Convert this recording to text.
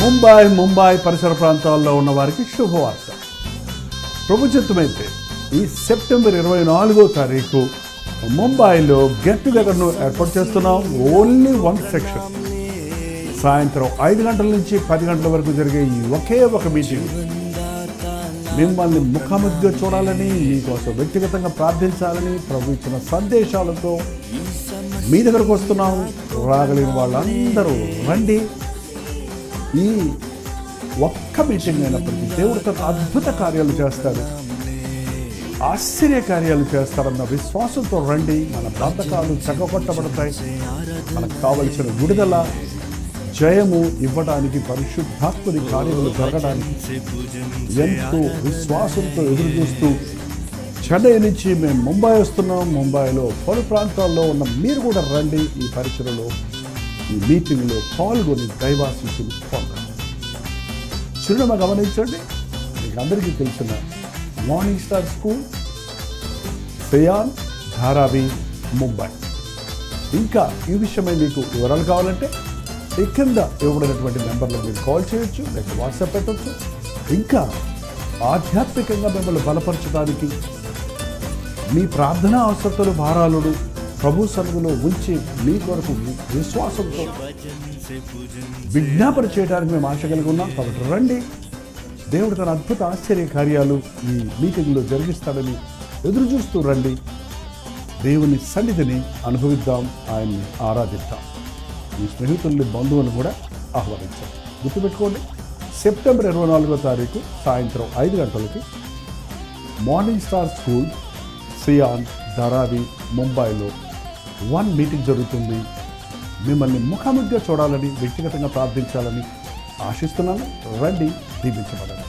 ముంబై పరిసర ప్రాంతాల్లో ఉన్న వారికి శుభవార్త. ప్రభుత్వమైతే ఈ సెప్టెంబర్ 24వ తారీఖు ముంబైలో గెట్ టుగెదర్ను ఏర్పాటు చేస్తున్నాం. Only one section. సాయంత్రం 5 గంటల నుంచి 10 గంటల వరకు జరిగే ఈ ఒకే ఒక మీటింగ్ మిమ్మల్ని ముఖాముఖిగా చూడాలని, మీకోసం వ్యక్తిగతంగా ప్రార్థించాలని ప్రభు ఇచ్చిన సందేశాలతో మీ దగ్గరకు వస్తున్నాం. రాగలిగిన వాళ్ళందరూ రండి. ఈ ఒక్క మీటింగ్ అయినప్పటికీ దేవుడు తన అద్భుత కార్యాలు చేస్తాడు, ఆశ్చర్య కార్యాలు చేస్తారన్న విశ్వాసంతో రండి. మన బంధకాలు చక్కగొట్టబడతాయి. మనకు కావలసిన విడుదల, జయము ఇవ్వడానికి, పరిశుద్ధాత్మని కార్యములు జరగడానికి ఎంతో విశ్వాసంతో ఎదురు చూస్తూ చెన్నై నుంచి మేము ముంబై వస్తున్నాం. ముంబైలో పలు ప్రాంతాల్లో ఉన్న మీరు కూడా రండి. ఈ పరిచయలో, ఈ మీటింగ్లో పాల్గొని దైవాశీస్సులు పొందాలి. చిరునామా గమనించండి. మీకు అందరికీ తెలిసిన morning star school, cyan, Dharavi, Mumbai. ఇంకా ఈ విషయమై మీకు వివరాలు కావాలంటే ఈ కింద ఇవ్వబడినటువంటి నెంబర్లో మీరు కాల్ చేయొచ్చు, లేక వాట్సాప్ పెట్టవచ్చు. ఇంకా ఆధ్యాత్మికంగా మిమ్మల్ని బలపరచడానికి, మీ ప్రార్థనా అవసరతలు, భారాలను ప్రభు సన్నిధిలో ఉంచి మీ కొరకు విశ్వాసంతో విజ్ఞాపన చేయడానికి మేము ఆశ కలిగి ఉన్నాం. కాబట్టి రండి. దేవుడు తన అద్భుత ఆశ్చర్య కార్యాలు ఈ మీటింగ్లో జరిగిస్తాడని ఎదురు చూస్తూ రండి. దేవుని సన్నిధిని అనుభవిద్దాం, ఆయన్ని ఆరాధిద్దాం. మీ స్నేహితుల్ని, బంధువులను కూడా ఆహ్వానించాం. గుర్తుపెట్టుకోండి, సెప్టెంబర్ 24వ తారీఖు సాయంత్రం 5 గంటలకి morning star school, cyan, Dharavi, ముంబైలో 1 మీటింగ్ జరుగుతుంది. మిమ్మల్ని ముఖాముఖిగా చూడాలని, వ్యక్తిగతంగా ప్రార్థించాలని ఆశిస్తున్నాను. రండి, దీవించబడండి.